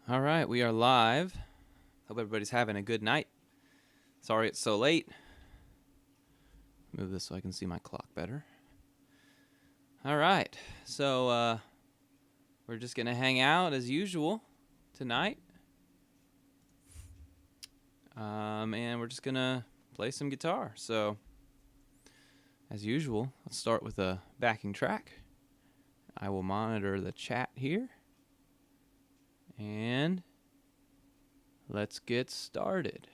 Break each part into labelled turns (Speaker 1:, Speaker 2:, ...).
Speaker 1: All right, we are live. Hope everybody's having a good night. Sorry it's so late. Move this so I can see my clock better. All right, so we're just going to hang out as usual tonight. And we're just going to play some guitar. So, as usual, let's start with a backing track. I will monitor the chat here. And let's get started.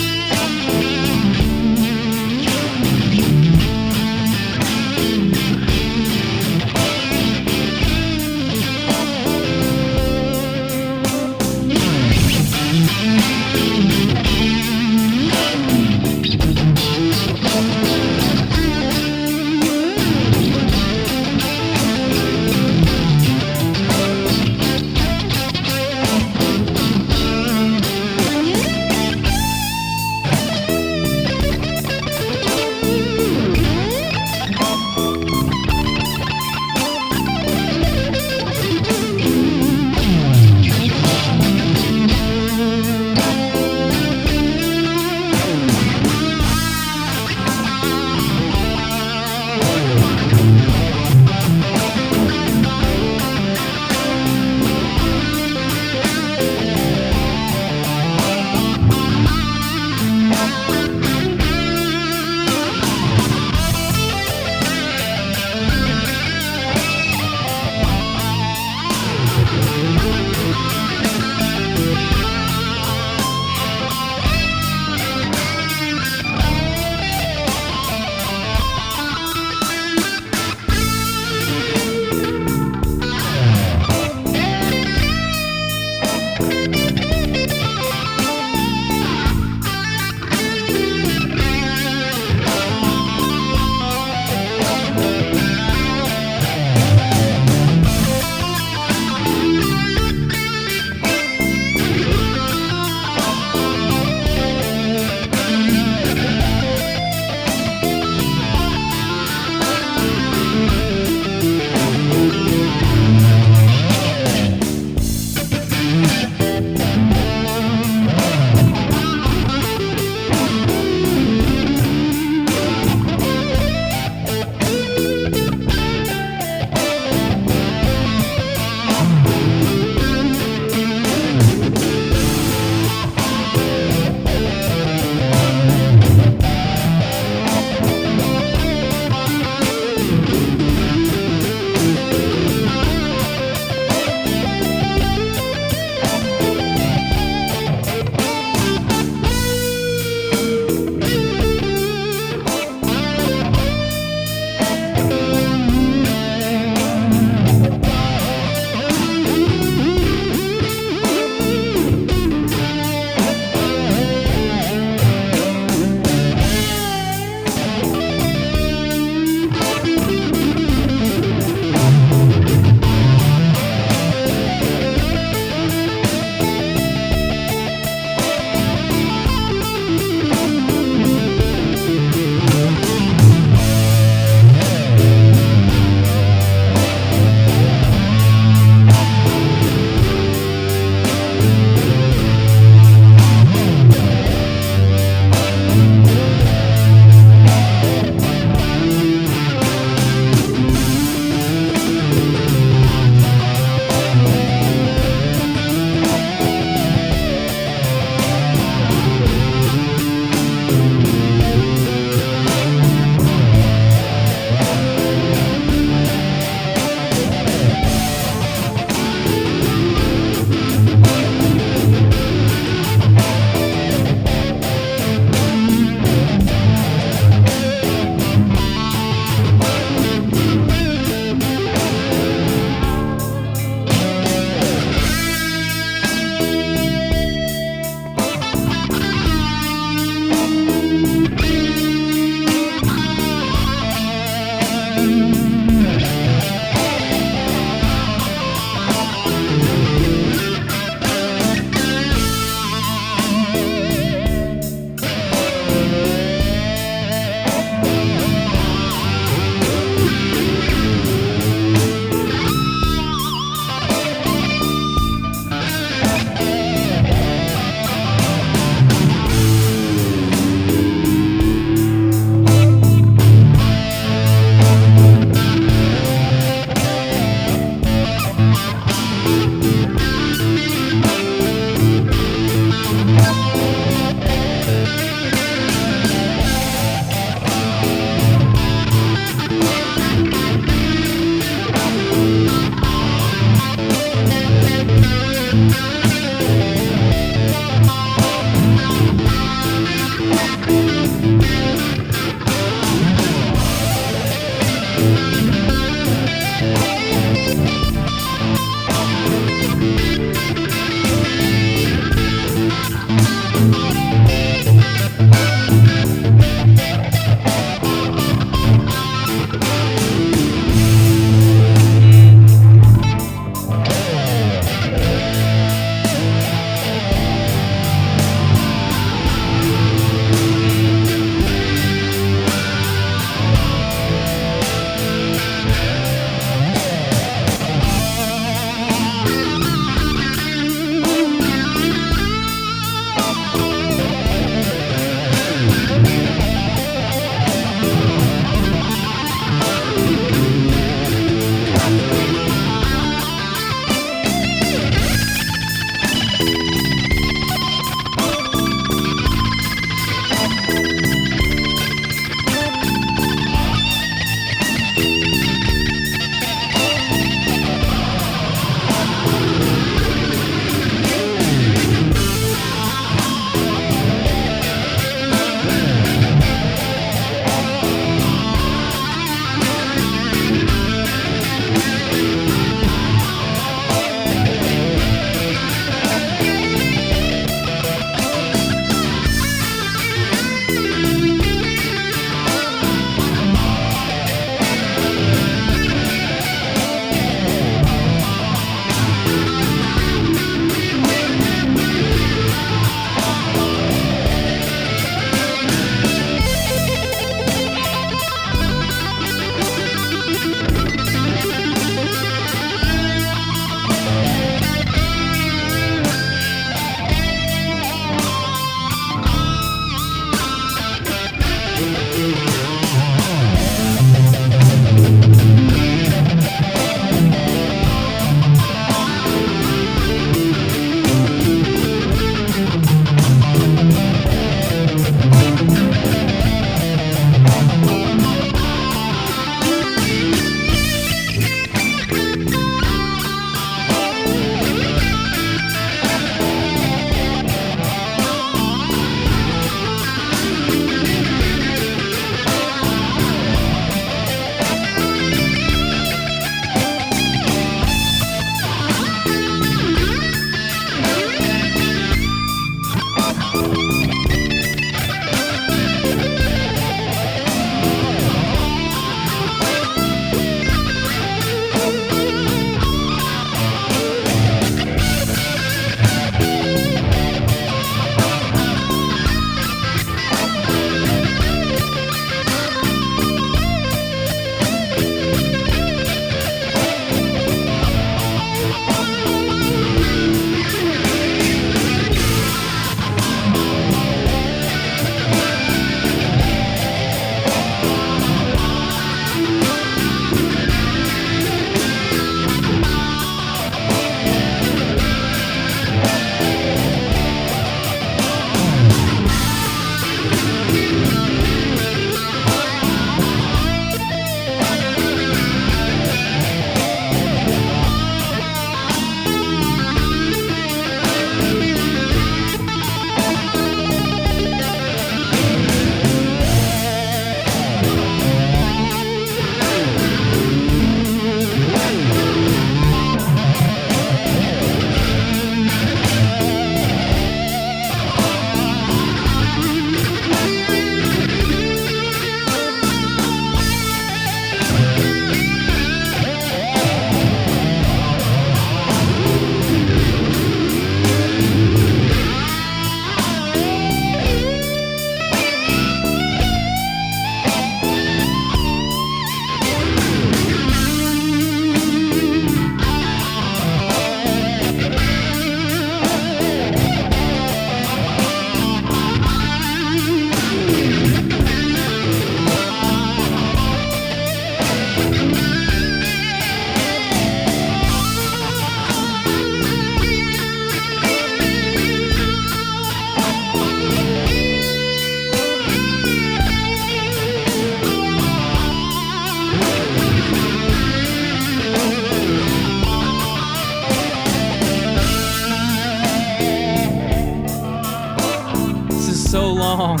Speaker 1: long.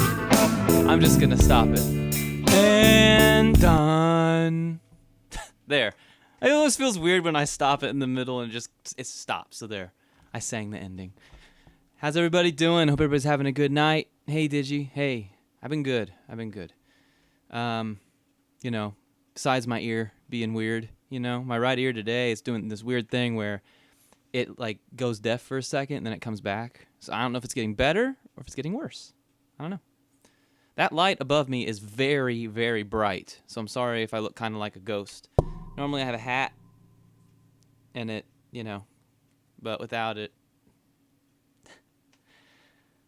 Speaker 1: I'm just gonna stop it. And done. There. It always feels weird when I stop it in the middle and it stops. So there, I sang the ending. How's everybody doing? Hope everybody's having a good night. Hey, Digi. Hey, I've been good. You know, besides my ear being weird, my right ear today is doing this weird thing where it like goes deaf for a second and then it comes back. So I don't know if it's getting better or if it's getting worse. I don't know. That light above me is very, very bright. So I'm sorry if I look kind of like a ghost. Normally I have a hat and it, but without it.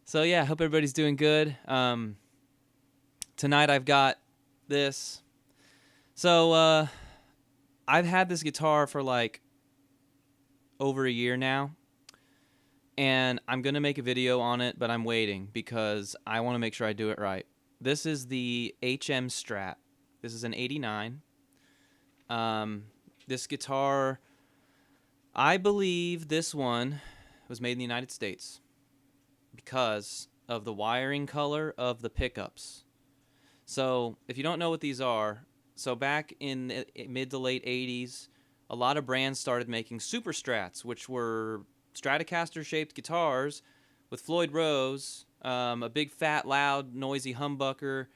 Speaker 1: So yeah, hope everybody's doing good. Tonight I've got this. So I've had this guitar for like over a year now. And I'm going to make a video on it, but I'm waiting because I want to make sure I do it right. This is the HM Strat. This is an 89. This guitar, I believe this one was made in the United States because of the wiring color of the pickups. So if you don't know what these are, so back in the mid to late 80s, a lot of brands started making Super Strats, which were Stratocaster-shaped guitars with Floyd Rose, a big, fat, loud, noisy humbucker,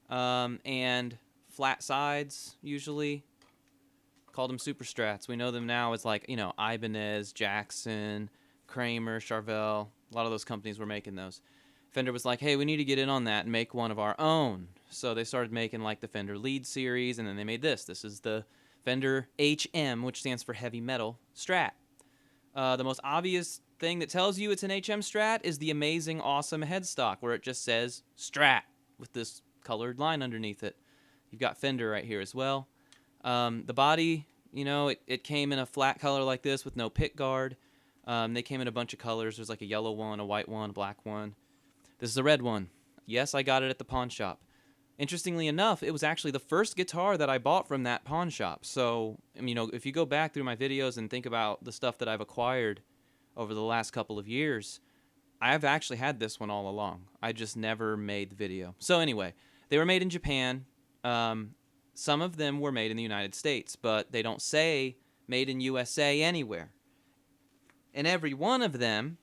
Speaker 1: and flat sides, usually. Called them Super Strats. We know them now as like, Ibanez, Jackson, Kramer, Charvel. A lot of those companies were making those. Fender was like, hey, we need to get in on that and make one of our own. So they started making like the Fender Lead series, and then they made this. This is the Fender HM, which stands for Heavy Metal Strat. The most obvious thing that tells you it's an HM Strat is the amazing, awesome headstock where it just says Strat with this colored line underneath it. You've got Fender right here as well. The body, it came in a flat color like this with no pick guard. They came in a bunch of colors. There's like a yellow one, a white one, a black one. This is a red one. Yes, I got it at the pawn shop. Interestingly enough, it was actually the first guitar that I bought from that pawn shop. So, if you go back through my videos and think about the stuff that I've acquired over the last couple of years, I've actually had this one all along. I just never made the video. So anyway, they were made in Japan. Some of them were made in the United States, but they don't say made in USA anywhere. And every one of them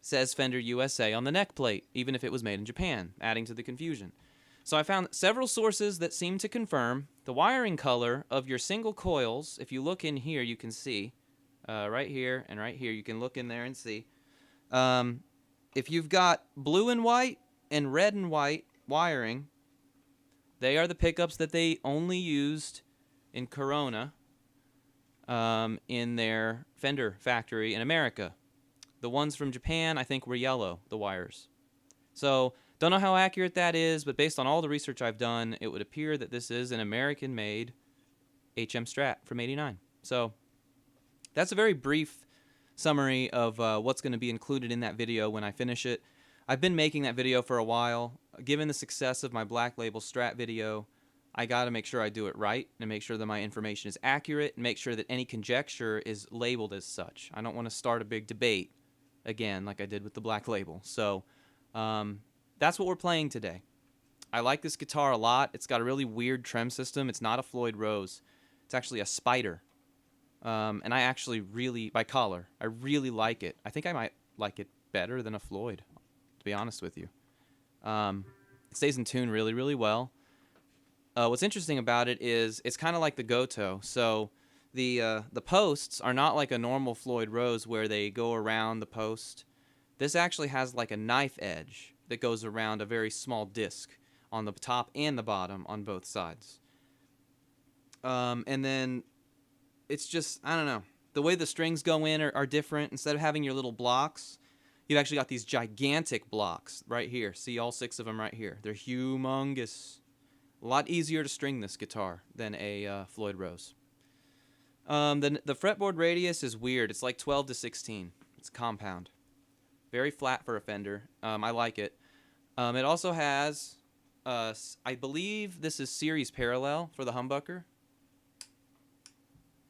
Speaker 1: says Fender USA on the neck plate, even if it was made in Japan, adding to the confusion. So I found several sources that seem to confirm the wiring color of your single coils. If you look in here, you can see, right here and right here, you can look in there and see. If you've got blue and white and red and white wiring, they are the pickups that they only used in Corona in their Fender factory in America. The ones from Japan, I think, were yellow, the wires. So, don't know how accurate that is, but based on all the research I've done, it would appear that this is an American-made HM Strat from '89. So, that's a very brief summary of what's going to be included in that video when I finish it. I've been making that video for a while. Given the success of my Black Label Strat video, I got to make sure I do it right and make sure that my information is accurate and make sure that any conjecture is labeled as such. I don't want to start a big debate again like I did with the Black Label. So that's what we're playing today. I like this guitar a lot. It's got a really weird trem system. It's not a Floyd Rose. It's actually a Spider. And I actually really, by collar, I really like it. I think I might like it better than a Floyd, to be honest with you. It stays in tune really, really well. What's interesting about it is it's kind of like the Goto. So the posts are not like a normal Floyd Rose where they go around the post. This actually has like a knife edge that goes around a very small disc on the top and the bottom on both sides. And then it's just, I don't know, the way the strings go in are different. Instead of having your little blocks, you've actually got these gigantic blocks right here. See all 6 of them right here. They're humongous. A lot easier to string this guitar than a Floyd Rose. The fretboard radius is weird. It's like 12 to 16. It's compound. Very flat for a Fender. I like it. It also has, I believe this is series parallel for the humbucker.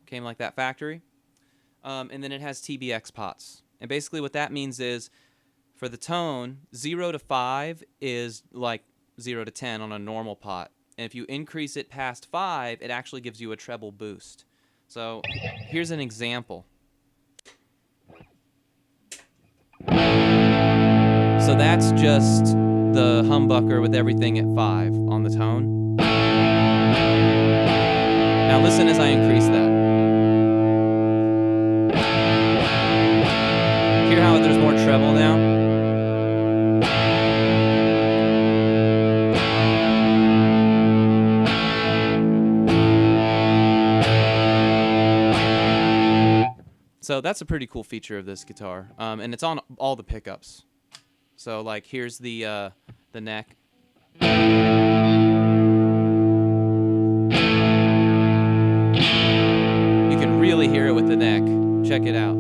Speaker 1: Came like that factory. And then it has TBX pots. And basically what that means is for the tone, 0 to 5 is like 0 to 10 on a normal pot. And if you increase it past 5, it actually gives you a treble boost. So here's an example. So that's just the humbucker with everything at 5 on the tone. Now listen as I increase that. Hear how there's more treble now? So that's a pretty cool feature of this guitar, and it's on all the pickups. So like here's the neck. You can really hear it with the neck. Check it out.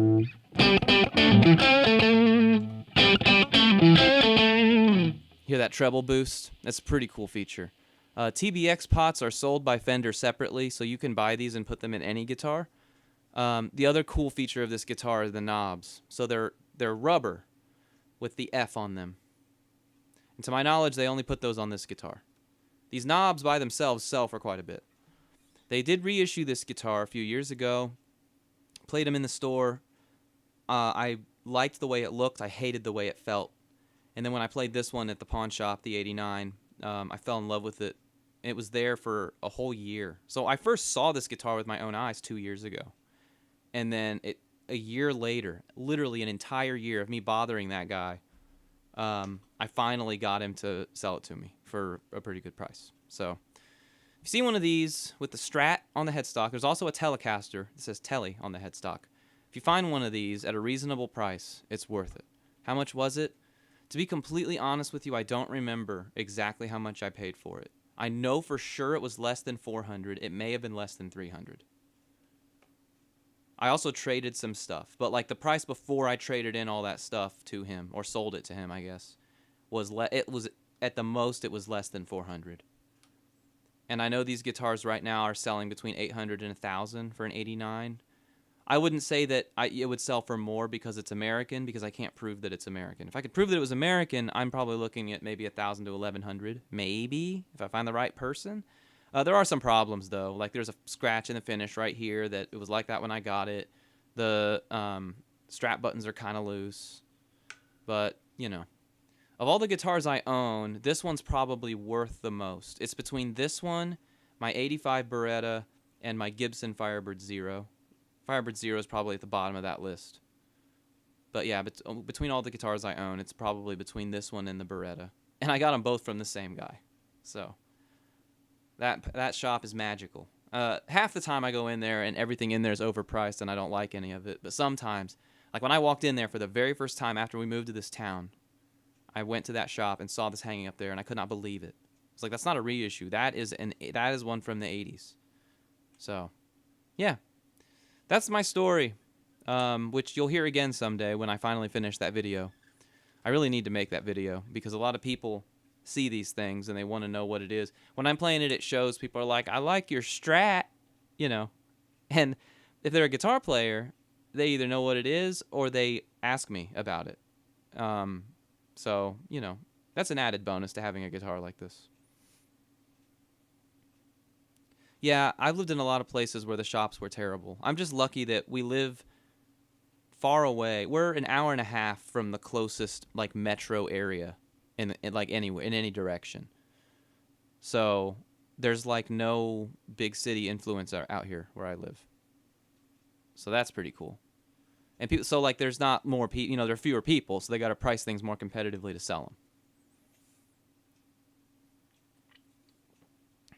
Speaker 1: Hear that treble boost? That's a pretty cool feature. TBX pots are sold by Fender separately, so you can buy these and put them in any guitar. The other cool feature of this guitar is the knobs. So they're rubber with the F on them. And to my knowledge, they only put those on this guitar. These knobs by themselves sell for quite a bit. They did reissue this guitar a few years ago. Played them in the store. I liked the way it looked. I hated the way it felt. And then when I played this one at the pawn shop, the 89, I fell in love with it. It was there for a whole year. So I first saw this guitar with my own eyes 2 years ago. And then a year later, literally an entire year of me bothering that guy, I finally got him to sell it to me for a pretty good price. So if you see one of these with the Strat on the headstock, there's also a Telecaster that says Telly on the headstock. If you find one of these at a reasonable price, it's worth it. How much was it? To be completely honest with you, I don't remember exactly how much I paid for it. I know for sure it was less than $400. It may have been less than $300. I also traded some stuff, but like the price before I traded in all that stuff to him, or sold it to him, I guess, was at the most it was less than $400. And I know these guitars right now are selling between $800 and $1,000 for an 89. I wouldn't say that it would sell for more because it's American, because I can't prove that it's American. If I could prove that it was American, I'm probably looking at maybe $1,000 to $1,100, maybe if I find the right person. There are some problems, though. Like, there's a scratch in the finish right here that it was like that when I got it. The strap buttons are kind of loose. But, you know. Of all the guitars I own, this one's probably worth the most. It's between this one, my 85 Beretta, and my Gibson Firebird Zero. Firebird Zero is probably at the bottom of that list. But, yeah, between all the guitars I own, it's probably between this one and the Beretta. And I got them both from the same guy. So that shop is magical. Half the time I go in there and everything in there is overpriced and I don't like any of it. But sometimes, like when I walked in there for the very first time after we moved to this town, I went to that shop and saw this hanging up there and I could not believe it. It's like, that's not a reissue. That is one from the 80s. So, yeah. That's my story, which you'll hear again someday when I finally finish that video. I really need to make that video because a lot of people see these things and they want to know what it is. When I'm playing it at shows, people are like, I like your Strat, you know. And if they're a guitar player, they either know what it is or they ask me about it. So, you know, that's an added bonus to having a guitar like this. Yeah, I've lived in a lot of places where the shops were terrible. I'm just lucky that we live far away. We're an hour and a half from the closest, like, metro area in like anywhere, in any direction. So there's like no big city influence out here where I live. So that's pretty cool. And people, so like there's not more people, you know, there are fewer people, so they got to price things more competitively to sell them.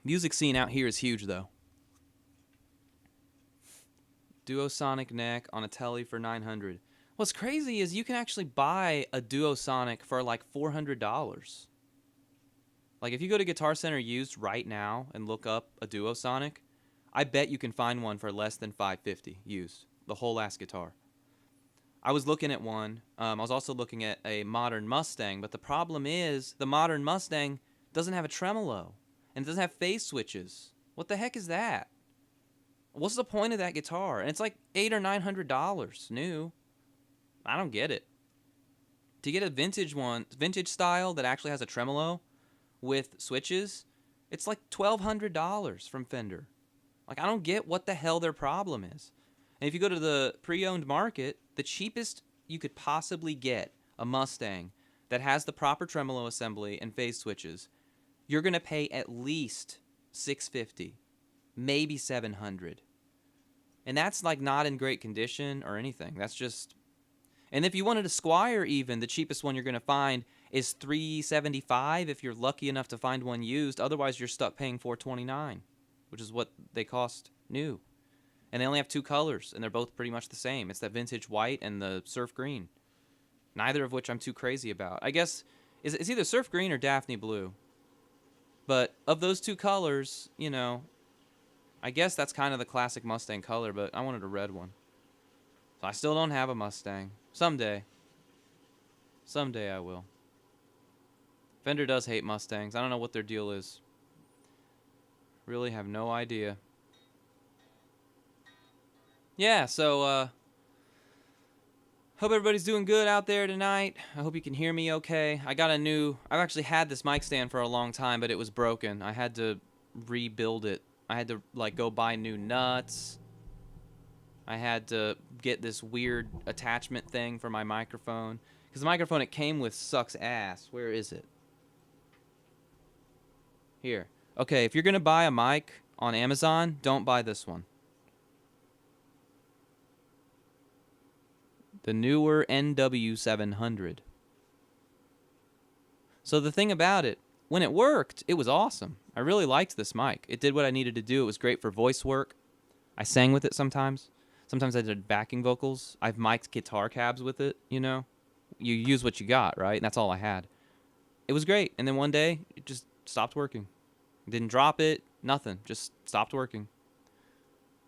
Speaker 1: Music scene out here is huge though. Duosonic neck on a Telly for $900. What's crazy is you can actually buy a Duosonic for like $400. Like if you go to Guitar Center used right now and look up a Duosonic, I bet you can find one for less than $550 used. The whole ass guitar. I was looking at one. I was also looking at a modern Mustang, but the problem is the modern Mustang doesn't have a tremolo and it doesn't have phase switches. What the heck is that? What's the point of that guitar? And it's like $800 or $900 new. I don't get it. To get a vintage one, vintage style that actually has a tremolo with switches, It's like $1,200 from Fender. Like, I don't get what the hell their problem is. And if you go to the pre-owned market, the cheapest you could possibly get a Mustang that has the proper tremolo assembly and phase switches, you're going to pay at least $650, maybe $700. And that's like not in great condition or anything. That's just... And if you wanted a Squire even, the cheapest one you're going to find is $375 if you're lucky enough to find one used. Otherwise, you're stuck paying $429, which is what they cost new. And they only have two colors, and they're both pretty much the same. It's that vintage white and the surf green. Neither of which I'm too crazy about. I guess it's either surf green or Daphne blue. But of those two colors, you know, I guess that's kind of the classic Mustang color, but I wanted a red one. So I still don't have a Mustang. Someday. Someday I will. Fender does hate Mustangs. I don't know what their deal is. Really have no idea. Yeah, so hope everybody's doing good out there tonight. I hope you can hear me okay. I've actually had this mic stand for a long time, but it was broken. I had to rebuild it. I had to like go buy new nuts. I had to get this weird attachment thing for my microphone. Because the microphone it came with sucks ass. Where is it? Here. Okay, if you're going to buy a mic on Amazon, don't buy this one. The newer NW700. So the thing about it, when it worked, it was awesome. I really liked this mic. It did what I needed to do. It was great for voice work. I sang with it sometimes. Sometimes I did backing vocals. I've mic'd guitar cabs with it, you know. You use what you got, right? And that's all I had. It was great. And then one day, it just stopped working. Didn't drop it, nothing. Just stopped working.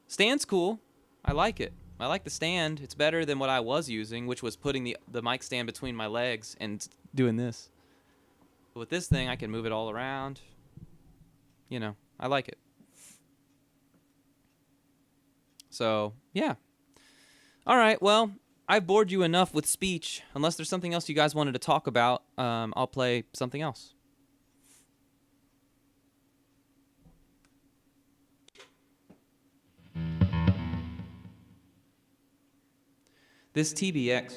Speaker 1: Stand's cool. I like it. I like the stand. It's better than what I was using, which was putting the mic stand between my legs and doing this. But with this thing, I can move it all around. You know, I like it. So, yeah. All right, well, I've bored you enough with speech. Unless there's something else you guys wanted to talk about, I'll play something else. This TBX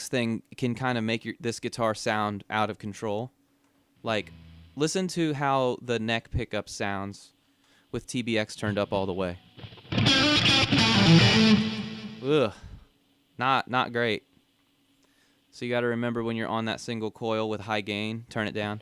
Speaker 1: thing can kind of make this guitar sound out of control. Like, listen to how the neck pickup sounds with TBX turned up all the way. Ugh. Not great. So you got to remember when you're on that single coil with high gain, turn it down.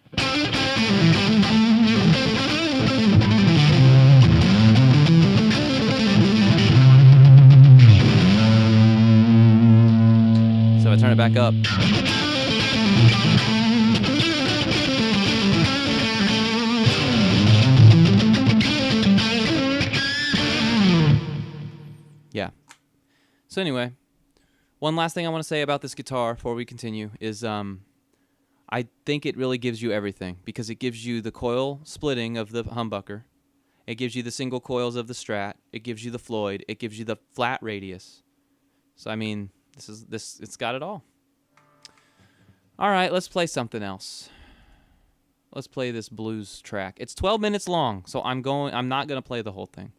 Speaker 1: So I turn it back up. Yeah. So anyway, one last thing I want to say about this guitar before we continue is I think it really gives you everything because it gives you the coil splitting of the humbucker. It gives you the single coils of the Strat. It gives you the Floyd. It gives you the flat radius. So I mean, it's got it all. All right, let's play something else. Let's play this blues track. It's 12 minutes long, so I'm not going to play the whole thing.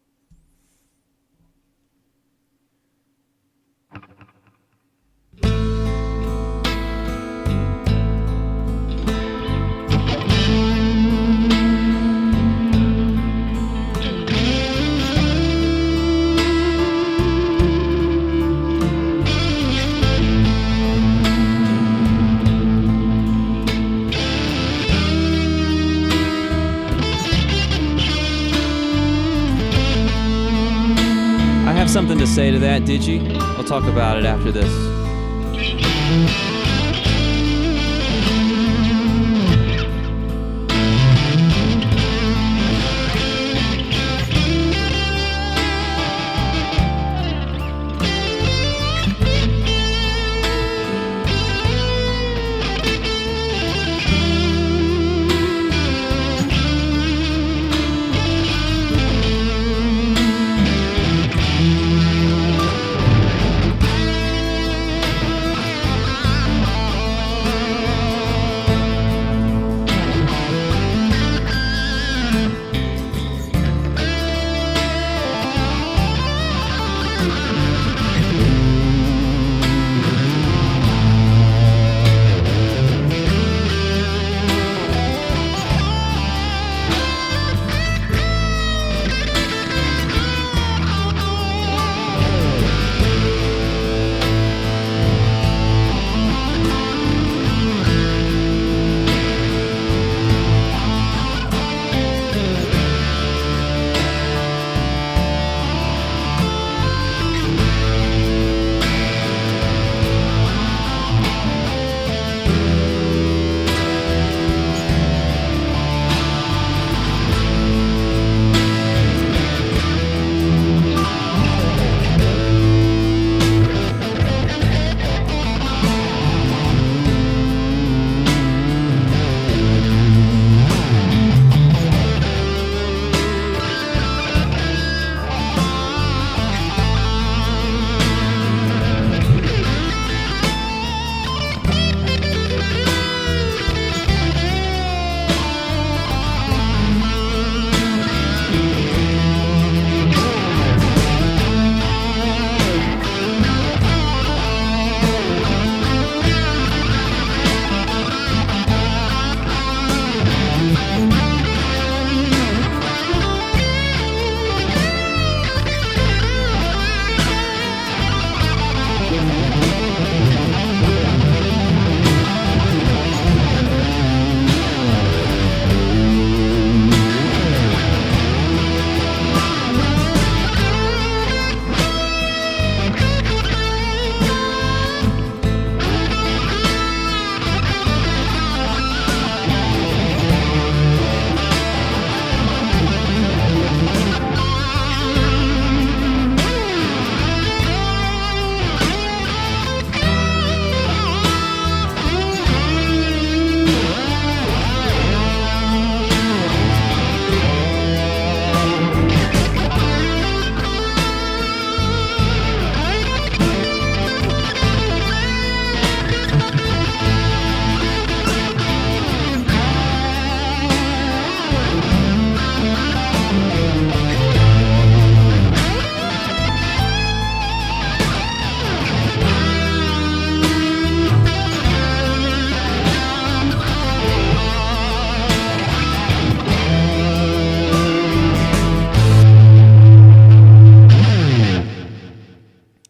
Speaker 1: Something to say to that, did you? We'll talk about it after this.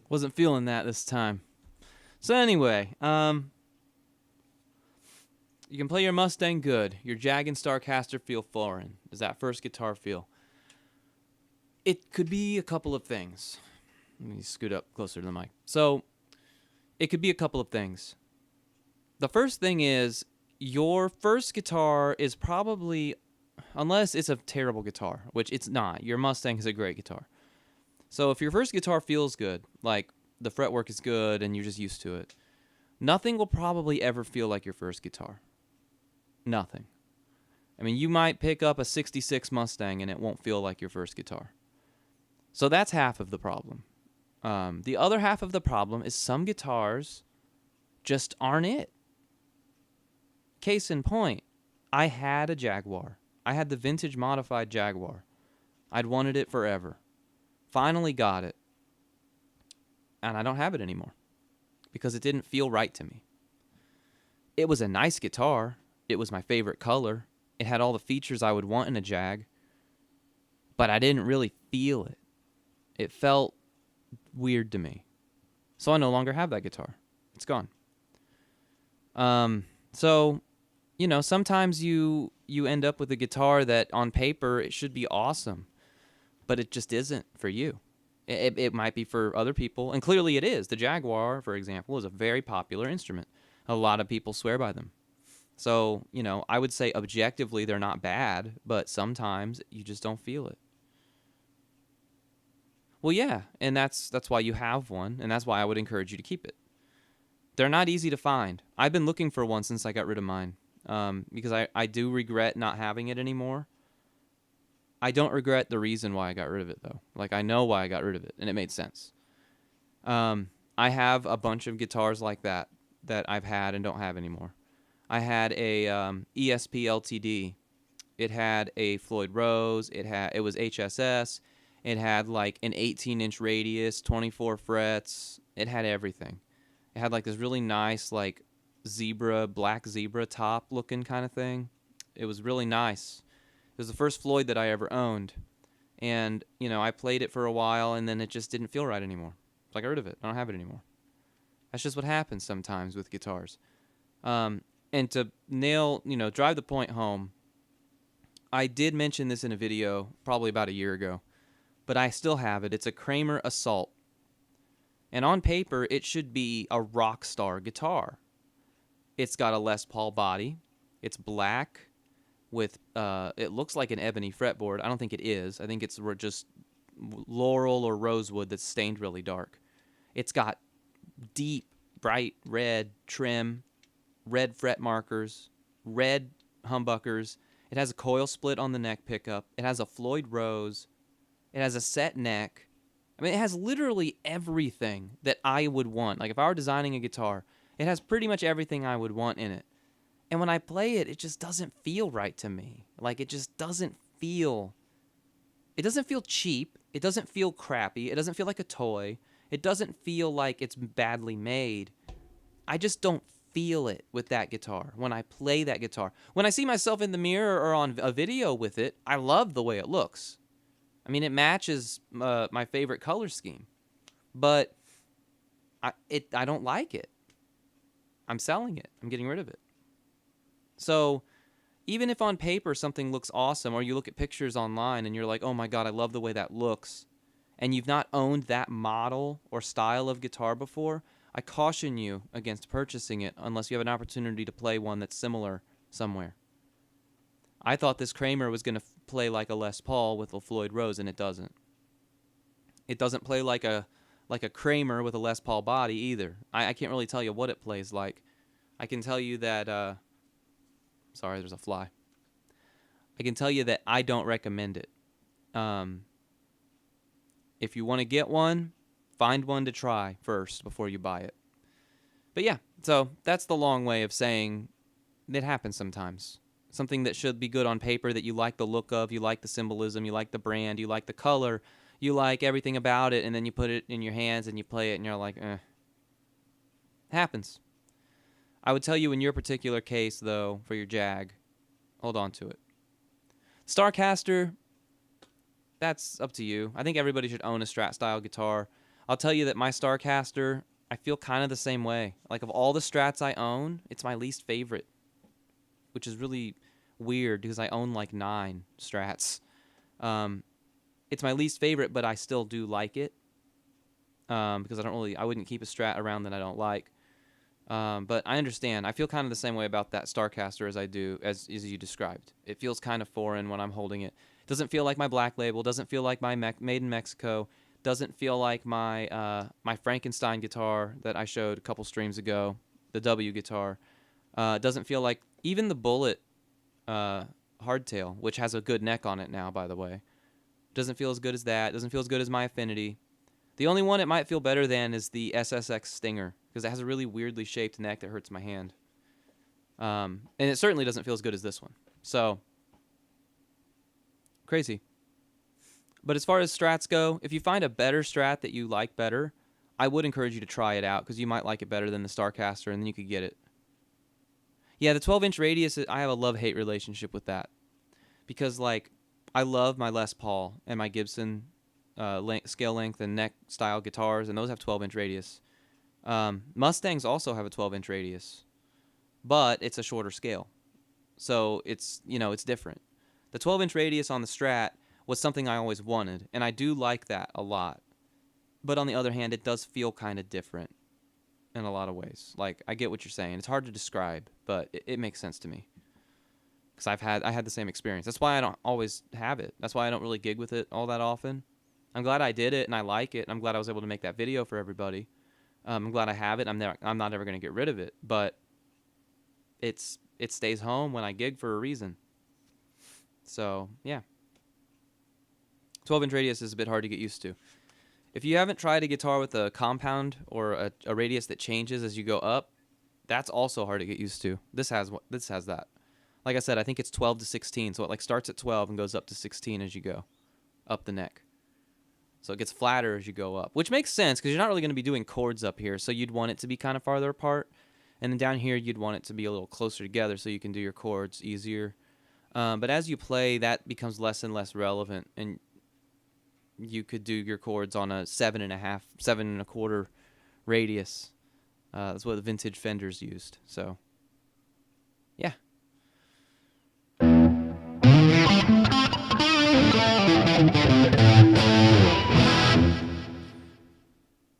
Speaker 1: Wasn't feeling that this time. So anyway, you can play your Mustang good. Your Jag and Starcaster feel foreign. Does that first guitar feel? It could be a couple of things. Let me scoot up closer to the mic. So, it could be a couple of things. The first thing is, your first guitar is probably, unless it's a terrible guitar, which it's not. Your Mustang is a great guitar. So if your first guitar feels good, like the fretwork is good and you're just used to it, nothing will probably ever feel like your first guitar. Nothing. I mean, you might pick up a 66 Mustang and it won't feel like your first guitar. So that's half of the problem. The other half of the problem is some guitars just aren't it. Case in point, I had a Jaguar. I had the vintage modified Jaguar. I'd wanted it forever. Finally got it. And I don't have it anymore because it didn't feel right to me. It was a nice guitar. It was my favorite color. It had all the features I would want in a Jag. But I didn't really feel it. It felt weird to me. So I no longer have that guitar. It's gone. So, you know, sometimes you end up with a guitar that on paper it should be awesome, but it just isn't for you. It might be for other people, and clearly it is. The Jaguar, for example, is a very popular instrument. A lot of people swear by them. So, you know, I would say objectively they're not bad, but sometimes you just don't feel it. Well, yeah, and that's why you have one, and that's why I would encourage you to keep it. They're not easy to find. I've been looking for one since I got rid of mine, because I do regret not having it anymore. I don't regret the reason why I got rid of it, though. Like, I know why I got rid of it, and it made sense. I have a bunch of guitars like that I've had and don't have anymore. I had a ESP LTD. It had a Floyd Rose. It was HSS. It had like an 18-inch radius, 24 frets. It had everything. It had like this really nice like black zebra top looking kind of thing. It was really nice. It was the first Floyd that I ever owned. And, you know, I played it for a while and then it just didn't feel right anymore. So I got rid of it. I don't have it anymore. That's just what happens sometimes with guitars. And to drive the point home, I did mention this in a video probably about a year ago, but I still have it. It's a Kramer Assault. And on paper, it should be a rock star guitar. It's got a Les Paul body. It's black with, it looks like an ebony fretboard. I don't think it is. I think it's just laurel or rosewood that's stained really dark. It's got deep, bright red trim, red fret markers, red humbuckers. It has a coil split on the neck pickup. It has a Floyd Rose. It has a set neck. I mean, it has literally everything that I would want. Like, if I were designing a guitar, it has pretty much everything I would want in it. And when I play it, it just doesn't feel right to me. Like, it just doesn't feel... It doesn't feel cheap. It doesn't feel crappy. It doesn't feel like a toy. It doesn't feel like it's badly made. I just don't feel it with that guitar when I play that guitar. When I see myself in the mirror or on a video with it, I love the way it looks. I mean, it matches my favorite color scheme, but I don't like it. I'm selling it. I'm getting rid of it. So even if on paper something looks awesome, or you look at pictures online and you're like, oh my God, I love the way that looks, and you've not owned that model or style of guitar before, I caution you against purchasing it unless you have an opportunity to play one that's similar somewhere. I thought this Kramer was going to play like a Les Paul with a Floyd Rose, and it doesn't. It doesn't play like a Kramer with a Les Paul body either. I can't really tell you what it plays like. I can tell you that... sorry, there's a fly. I can tell you that I don't recommend it. If you want to get one, find one to try first before you buy it. But yeah, so that's the long way of saying it happens sometimes. Something that should be good on paper, that you like the look of, you like the symbolism, you like the brand, you like the color, you like everything about it, and then you put it in your hands and you play it and you're like, eh. It happens. I would tell you in your particular case, though, for your Jag, hold on to it. Starcaster, that's up to you. I think everybody should own a Strat-style guitar. I'll tell you that my Starcaster, I feel kind of the same way. Like, of all the Strats I own, it's my least favorite, which is really weird because I own like 9 Strats. It's my least favorite, but I still do like it because I wouldn't keep a Strat around that I don't like. But I understand. I feel kind of the same way about that Starcaster as I do as you described. It feels kind of foreign when I'm holding it. Doesn't feel like my Black Label. Doesn't feel like my Made in Mexico. Doesn't feel like my my Frankenstein guitar that I showed a couple streams ago, the W guitar. Doesn't feel like even the Bullet hardtail, which has a good neck on it now, by the way. Doesn't feel as good as that. Doesn't feel as good as my Affinity. The only one it might feel better than is the SSX Stinger, because it has a really weirdly shaped neck that hurts my hand. And it certainly doesn't feel as good as this one. So, crazy. But as far as Strats go, if you find a better Strat that you like better, I would encourage you to try it out, because you might like it better than the Starcaster, and then you could get it. Yeah, the 12-inch radius, I have a love-hate relationship with that. Because, like, I love my Les Paul and my Gibson scale length and neck style guitars, and those have 12-inch radius. Mustangs also have a 12-inch radius, but it's a shorter scale. So it's different. The 12-inch radius on the Strat was something I always wanted, and I do like that a lot. But on the other hand, it does feel kind of different in a lot of ways. Like, I get what you're saying. It's hard to describe, but it makes sense to me. Because I had the same experience. That's why I don't always have it. That's why I don't really gig with it all that often. I'm glad I did it, and I like it, and I'm glad I was able to make that video for everybody. I'm glad I have it. I'm not ever going to get rid of it, but it stays home when I gig for a reason. So, yeah. 12-inch radius is a bit hard to get used to. If you haven't tried a guitar with a compound or a radius that changes as you go up, that's also hard to get used to. This has that. Like I said, I think it's 12 to 16, so it like starts at 12 and goes up to 16 as you go up the neck. So it gets flatter as you go up, which makes sense because you're not really going to be doing chords up here. So you'd want it to be kind of farther apart. And then down here, you'd want it to be a little closer together so you can do your chords easier. But as you play, that becomes less and less relevant. And you could do your chords on a 7.5, 7.25 radius. That's what the vintage Fenders used. So, yeah.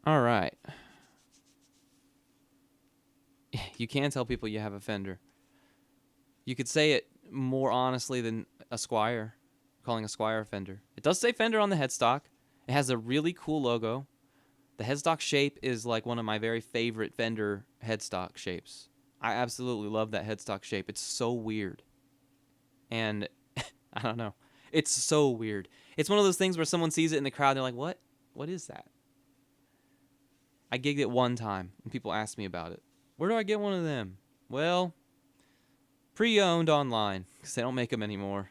Speaker 1: All right. You can tell people you have a Fender. You could say it more honestly than a Squier, calling a Squier a Fender. It does say Fender on the headstock. It has a really cool logo. The headstock shape is like one of my very favorite Fender headstock shapes. I absolutely love that headstock shape. It's so weird. And I don't know. It's so weird. It's one of those things where someone sees it in the crowd and they're like, what? What is that? I gigged it one time and people asked me about it. Where do I get one of them? Well, pre-owned online because they don't make them anymore.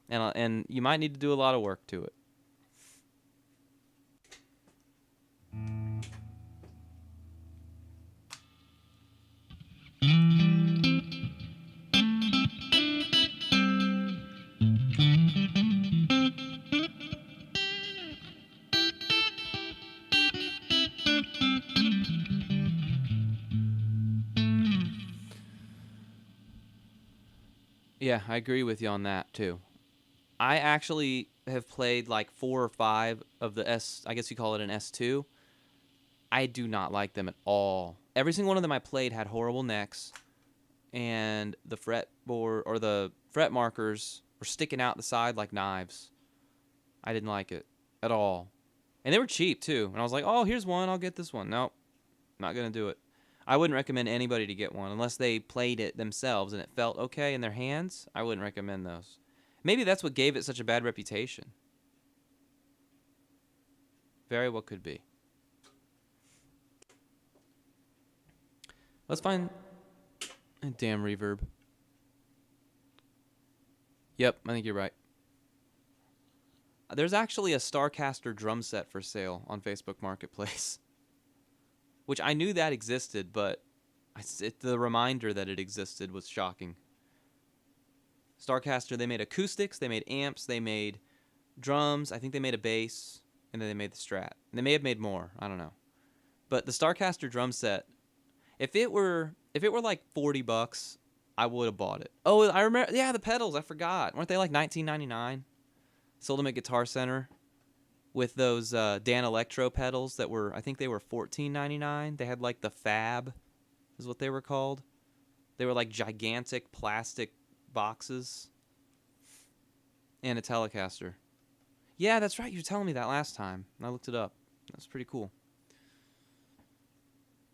Speaker 1: And you might need to do a lot of work to it. Yeah, I agree with you on that too. I actually have played like 4 or 5 of the I guess you call it an S2. I do not like them at all. Every single one of them I played had horrible necks, and the fretboard or the fret markers were sticking out the side like knives. I didn't like it at all. And they were cheap too. And I was like, oh, here's one. I'll get this one. Nope, not going to do it. I wouldn't recommend anybody to get one unless they played it themselves and it felt okay in their hands. I wouldn't recommend those. Maybe that's what gave it such a bad reputation. Very well could be. Let's find... Damn reverb. Yep, I think you're right. There's actually a Starcaster drum set for sale on Facebook Marketplace. Which I knew that existed, but the reminder that it existed was shocking. Starcaster, they made acoustics, they made amps, they made drums, I think they made a bass, and then they made the Strat. And they may have made more, I don't know. But the Starcaster drum set, if it were like $40, I would have bought it. Oh, I remember, yeah, the pedals, I forgot. Weren't they like $19.99? Sold them at Guitar Center with those Dan Electro pedals that were, I think they were $14.99. They had like the Fab, is what they were called. They were like gigantic plastic boxes. And a Telecaster. Yeah, that's right. You were telling me that last time. I looked it up. That's pretty cool.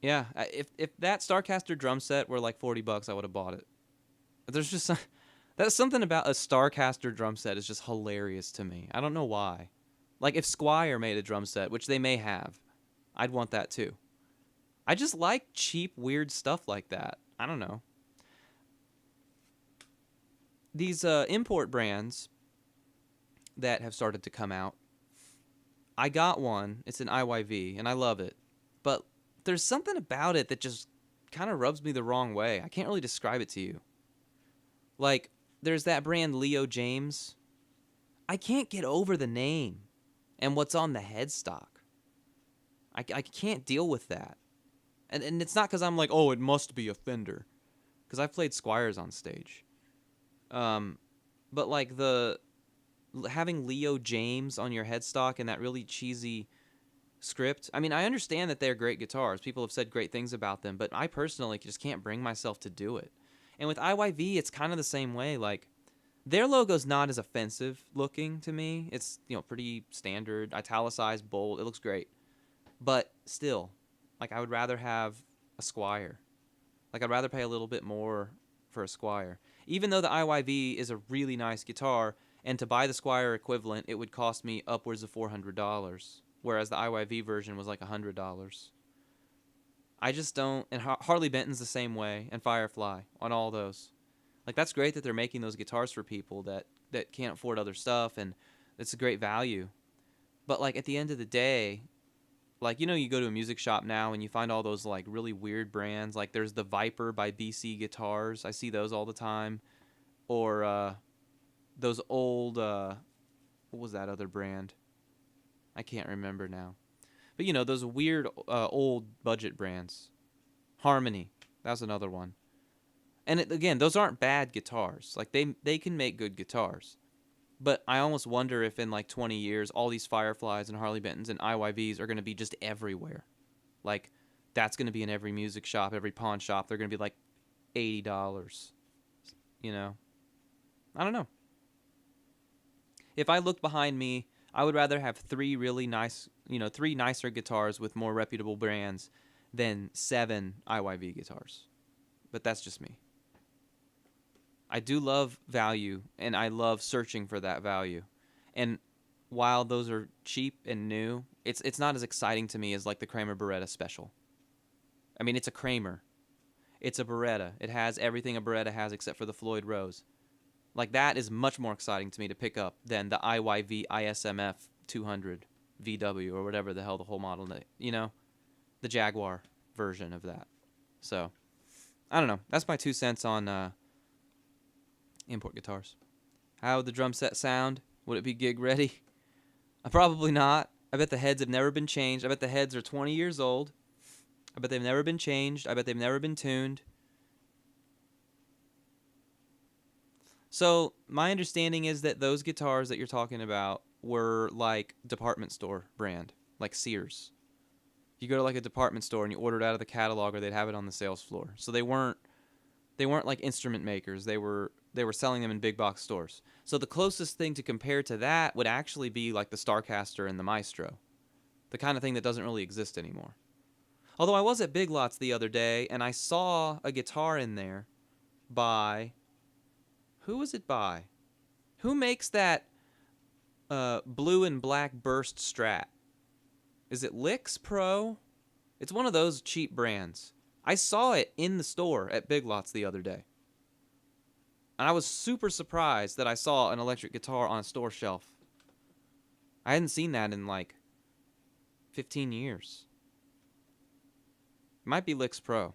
Speaker 1: Yeah, if that Starcaster drum set were like $40, I would have bought it. There's just that's something about a Starcaster drum set is just hilarious to me. I don't know why. Like if Squier made a drum set, which they may have, I'd want that too. I just like cheap, weird stuff like that. I don't know. These import brands that have started to come out, I got one. It's an IYV, and I love it. But there's something about it that just kind of rubs me the wrong way. I can't really describe it to you. Like, there's that brand Leo James. I can't get over the name and what's on the headstock. I can't deal with that. And it's not because I'm like, oh, it must be a Fender. Because I've played Squiers on stage. But like having Leo James on your headstock and that really cheesy script. I mean, I understand that they're great guitars. People have said great things about them. But I personally just can't bring myself to do it. And with IYV, it's kind of the same way. Like, their logo's not as offensive looking to me. It's, pretty standard, italicized, bold. It looks great. But still, like, I would rather have a Squier. Like, I'd rather pay a little bit more for a Squier. Even though the IYV is a really nice guitar, and to buy the Squier equivalent, it would cost me upwards of $400, whereas the IYV version was like $100. I just don't, and Harley Benton's the same way, and Firefly, on all those. Like, that's great that they're making those guitars for people that can't afford other stuff, and it's a great value. But like at the end of the day, like you go to a music shop now and you find all those like really weird brands. Like there's the Viper by BC Guitars. I see those all the time. Or those old what was that other brand? I can't remember now. But those weird old budget brands. Harmony, that's another one. And again, those aren't bad guitars. Like they can make good guitars. But I almost wonder if in like 20 years, all these Fireflies and Harley Bentons and IYVs are going to be just everywhere. Like that's going to be in every music shop, every pawn shop. They're going to be like $80. I don't know. If I looked behind me, I would rather have three really nice, three nicer guitars with more reputable brands than 7 IYV guitars. But that's just me. I do love value, and I love searching for that value. And while those are cheap and new, it's not as exciting to me as like the Kramer Beretta Special. I mean, it's a Kramer. It's a Beretta. It has everything a Beretta has except for the Floyd Rose. Like that is much more exciting to me to pick up than the IYV ISMF 200 VW or whatever the hell the whole model, the Jaguar version of that. So, I don't know. That's my 2 cents on import guitars. How would the drum set sound? Would it be gig ready? Probably not. I bet the heads have never been changed. I bet the heads are 20 years old. I bet they've never been changed. I bet they've never been tuned. So my understanding is that those guitars that you're talking about were like department store brand, like Sears. You go to like a department store and you order it out of the catalog, or they'd have it on the sales floor. So they weren't like instrument makers. They were selling them in big box stores. So the closest thing to compare to that would actually be like the Starcaster and the Maestro, the kind of thing that doesn't really exist anymore. Although I was at Big Lots the other day and I saw a guitar in there by... Who was it by? Who makes that blue and black burst Strat? Is it Licks Pro? It's one of those cheap brands. I saw it in the store at Big Lots the other day. And I was super surprised that I saw an electric guitar on a store shelf. I hadn't seen that in like 15 years. It might be Licks Pro.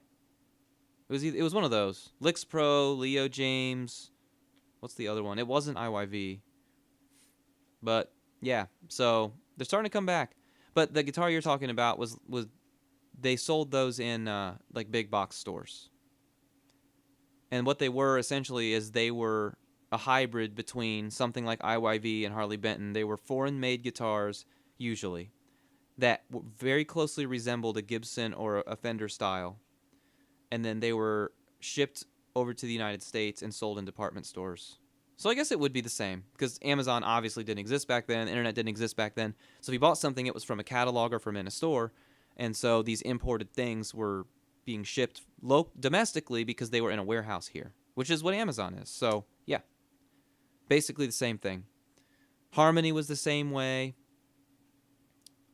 Speaker 1: It was one of those. Licks Pro, Leo James... What's the other one? It wasn't IYV. But, yeah. So, they're starting to come back. But the guitar you're talking about was they sold those in, like, big box stores. And what they were, essentially, is they were a hybrid between something like IYV and Harley Benton. They were foreign-made guitars, usually, that very closely resembled a Gibson or a Fender style. And then they were shipped over to the United States and sold in department stores. So I guess it would be the same, because Amazon obviously didn't exist back then, the internet didn't exist back then. So if you bought something, it was from a catalog or from in a store, and so these imported things were being shipped domestically because they were in a warehouse here, which is what Amazon is. So yeah, basically the same thing. Harmony was the same way.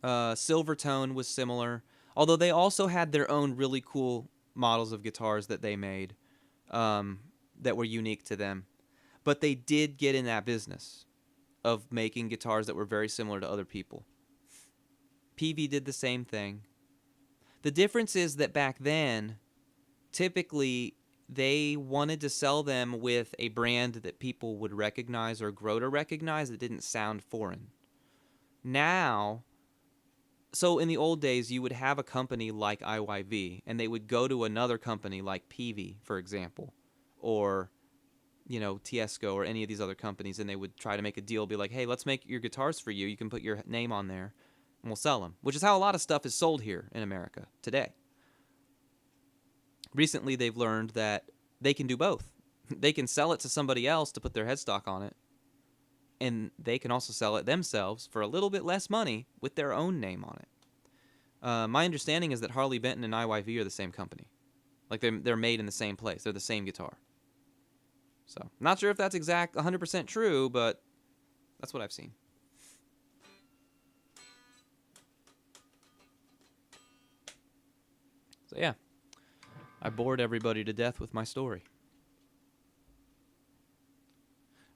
Speaker 1: Silvertone was similar, although they also had their own really cool models of guitars that they made. That were unique to them. But they did get in that business of making guitars that were very similar to other people. PV did the same thing. The difference is that back then, typically, they wanted to sell them with a brand that people would recognize or grow to recognize that didn't sound foreign. Now... So in the old days, you would have a company like IYV, and they would go to another company like PV, for example, or, Tiesco or any of these other companies, and they would try to make a deal, be like, hey, let's make your guitars for you. You can put your name on there, and we'll sell them, which is how a lot of stuff is sold here in America today. Recently, they've learned that they can do both. They can sell it to somebody else to put their headstock on it, and they can also sell it themselves for a little bit less money with their own name on it. My understanding is that Harley Benton and IYV are the same company. Like they're made in the same place. They're the same guitar. So, not sure if that's 100% true, but that's what I've seen. So yeah, I bored everybody to death with my story.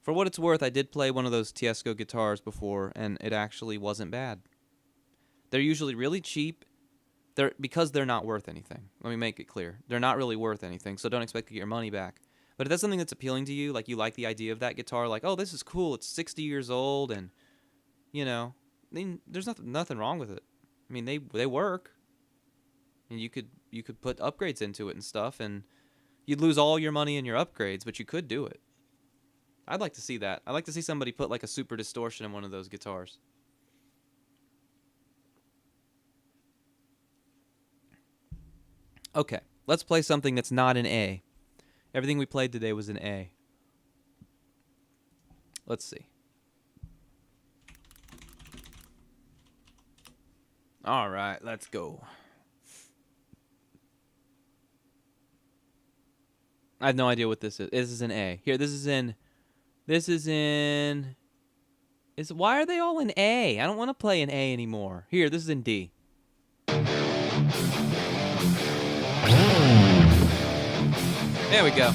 Speaker 1: For what it's worth, I did play one of those Tiesco guitars before, and it actually wasn't bad. They're usually really cheap. Because they're not worth anything. Let me make it clear. They're not really worth anything, so don't expect to get your money back. But if that's something that's appealing to you, like you like the idea of that guitar, like, oh, this is cool, it's 60 years old, and, you know, I mean, there's nothing wrong with it. I mean, they work. And you could put upgrades into it and stuff, and you'd lose all your money in your upgrades, but you could do it. I'd like to see that. I'd like to see somebody put like a super distortion in one of those guitars. Okay, let's play something that's not an A. Everything we played today was an A. Let's see. All right, let's go. I have no idea what this is. This is an A. Here, why are they all in A? I don't want to play in A anymore. Here, this is in D. There we go.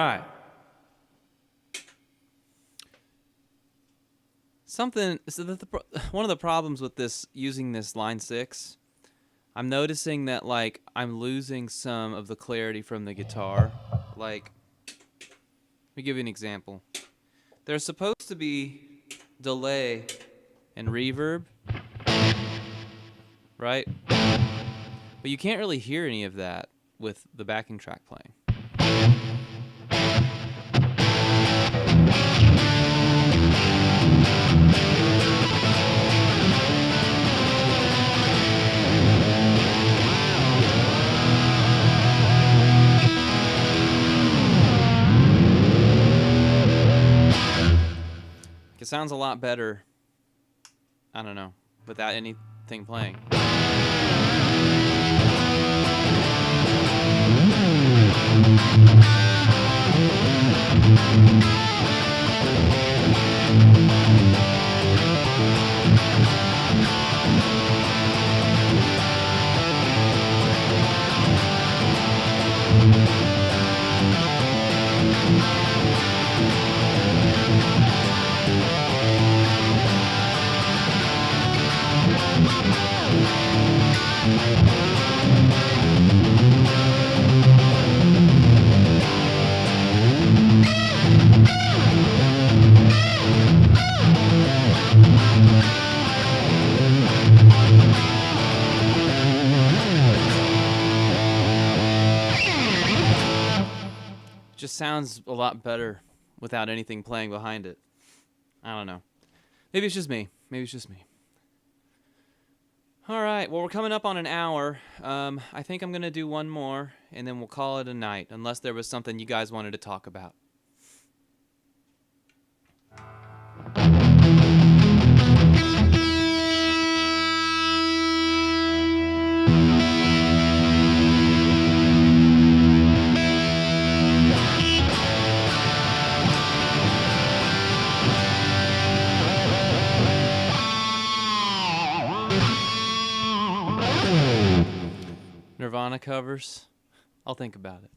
Speaker 1: right. One of the problems with this, using this line 6, I'm noticing that, like, I'm losing some of the clarity from the guitar. Like, let me give you an example. There's supposed to be delay and reverb, right? But you can't really hear any of that with the backing track playing. It sounds a lot better, I don't know, without anything playing. Just sounds a lot better without anything playing behind it. I don't know. Maybe it's just me. All right. Well, we're coming up on an hour. I think I'm going to do one more, and then we'll call it a night, unless there was something you guys wanted to talk about. Nirvana covers. I'll think about it.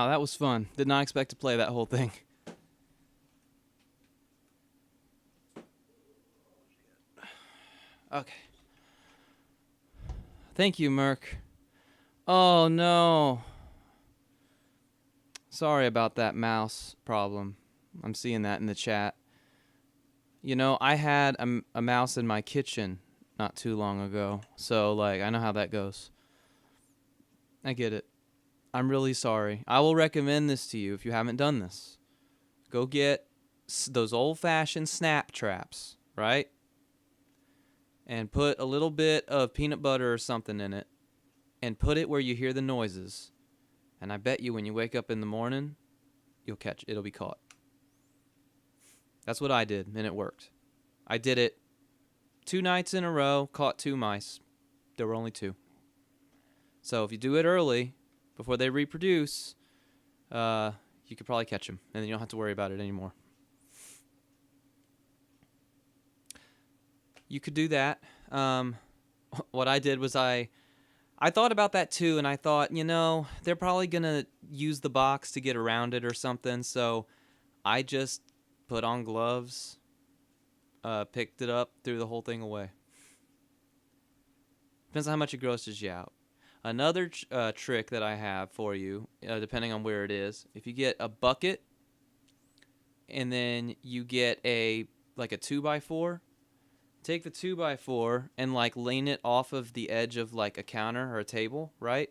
Speaker 1: Wow, that was fun. Did not expect to play that whole thing. Okay. Thank you, Merc. Oh, no. Sorry about that mouse problem. I'm seeing that in the chat. You know, I had a mouse in my kitchen not too long ago. So, like, I know how that goes. I get it. I'm really sorry. I will recommend this to you if you haven't done this. Go get those old-fashioned snap traps, right? And put a little bit of peanut butter or something in it. And put it where you hear the noises. And I bet you when you wake up in the morning, you'll catch it. It'll be caught. That's what I did, and it worked. I did it 2 nights in a row, caught 2 mice. There were only 2. So if you do it early, before they reproduce, you could probably catch them, and then you don't have to worry about it anymore. You could do that. What I did was I thought about that too, and I thought, you know, they're probably going to use the box to get around it or something, so I just put on gloves, picked it up, threw the whole thing away. Depends on how much it grosses you out. Another trick that I have for you, depending on where it is, if you get a bucket and then you get like a 2x4, take the 2x4 and like lean it off of the edge of like a counter or a table, right?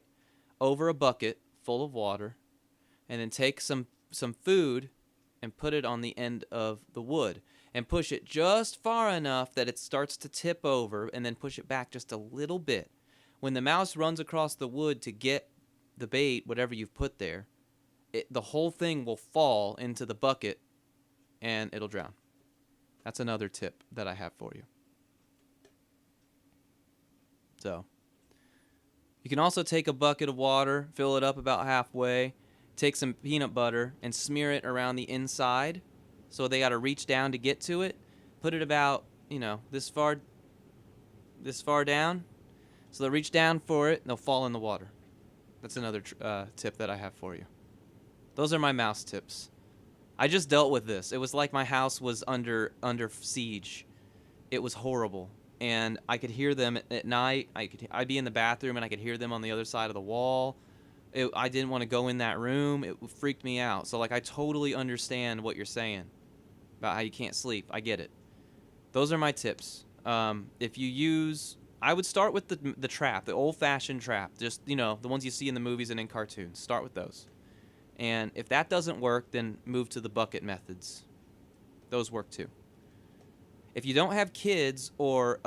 Speaker 1: Over a bucket full of water, and then take some food and put it on the end of the wood and push it just far enough that it starts to tip over, and then push it back just a little bit. When the mouse runs across the wood to get the bait, whatever you've put there, the whole thing will fall into the bucket and it'll drown. That's another tip that I have for you. So, you can also take a bucket of water, fill it up about halfway, take some peanut butter and smear it around the inside, so they got to reach down to get to it. Put it about, you know, this far down. So they'll reach down for it and they'll fall in the water. That's another tip that I have for you. Those are my mouse tips. I just dealt with this. It was like my house was under siege. It was horrible. And I could hear them at night. I'd be in the bathroom and I could hear them on the other side of the wall. I didn't want to go in that room. It freaked me out. So, like, I totally understand what you're saying about how you can't sleep. I get it. Those are my tips. If you use... I would start with the trap, the old-fashioned trap. Just, you know, the ones you see in the movies and in cartoons. Start with those. And if that doesn't work, then move to the bucket methods. Those work too. If you don't have kids or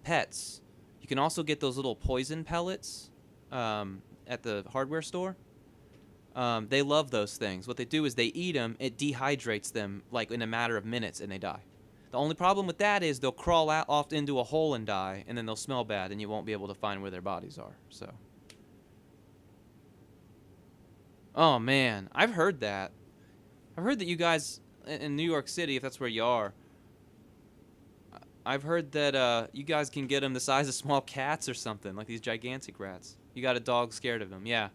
Speaker 1: pets, you can also get those little poison pellets at the hardware store. They love those things. What they do is they eat them. It dehydrates them like in a matter of minutes, and they die. The only problem with that is they'll crawl out off into a hole and die, and then they'll smell bad, and you won't be able to find where their bodies are. So, oh man, I've heard that. I've heard that you guys in New York City, if that's where you are, I've heard that you guys can get them the size of small cats or something, like these gigantic rats. You got a dog scared of them, yeah.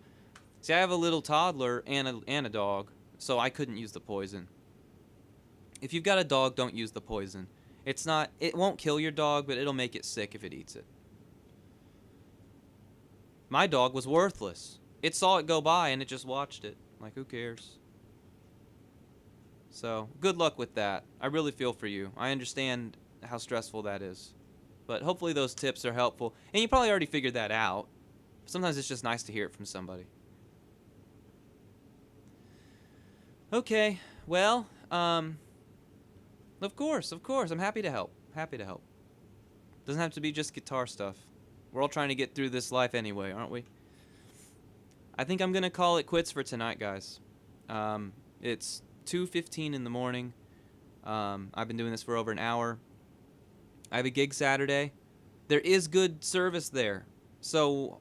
Speaker 1: See, I have a little toddler and a dog, so I couldn't use the poison. If you've got a dog, don't use the poison. It won't kill your dog, but it'll make it sick if it eats it. My dog was worthless. It saw it go by and it just watched it. Like, who cares? So, good luck with that. I really feel for you. I understand how stressful that is. But hopefully those tips are helpful. And you probably already figured that out. Sometimes it's just nice to hear it from somebody. Okay, well, of course, I'm happy to help. Doesn't have to be just guitar stuff. We're all trying to get through this life anyway, aren't we? I think I'm going to call it quits for tonight, guys. It's 2:15 in the morning. I've been doing this for over an hour. I have a gig Saturday. There is good service there. So,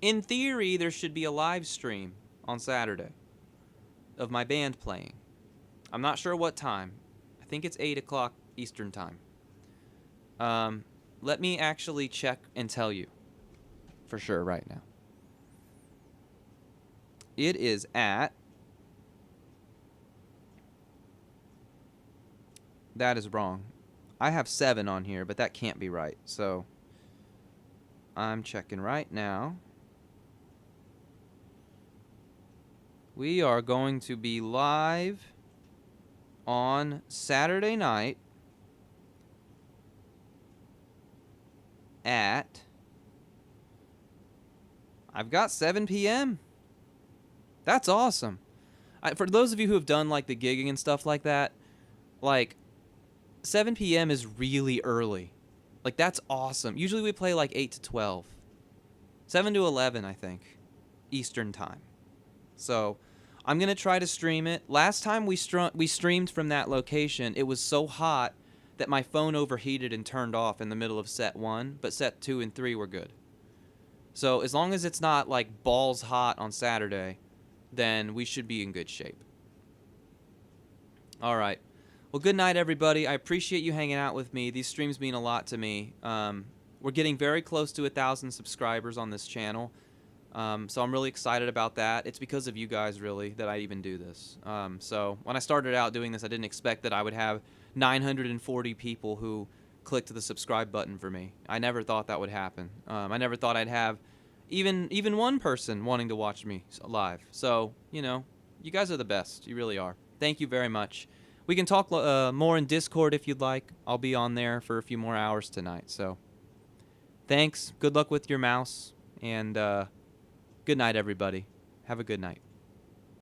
Speaker 1: in theory, there should be a live stream on Saturday of my band playing. I'm not sure what time. I think it's 8 o'clock Eastern time. Let me actually check and tell you for sure right now. It is at... That is wrong. I have 7 on here, but that can't be right. So I'm checking right now. We are going to be live on Saturday night at... I've got 7 p.m. That's awesome. For those of you who have done like the gigging and stuff like that, like 7 p.m. is really early. Like that's awesome. Usually we play like 8 to 12. 7 to 11, I think, Eastern time. So I'm going to try to stream it. Last time we streamed from that location, it was so hot that my phone overheated and turned off in the middle of set 1, but set 2 and 3 were good. So as long as it's not like balls hot on Saturday, then we should be in good shape. All right. Well, good night, everybody. I appreciate you hanging out with me. These streams mean a lot to me. We're getting very close to 1,000 subscribers on this channel. So I'm really excited about that. It's because of you guys, really, that I even do this. So when I started out doing this, I didn't expect that I would have 940 people who clicked the subscribe button for me. I never thought that would happen. I never thought I'd have even one person wanting to watch me live. So, you know, you guys are the best. You really are. Thank you very much. We can talk more in Discord if you'd like. I'll be on there for a few more hours tonight. So thanks. Good luck with your mouse. And good night, everybody. Have a good night.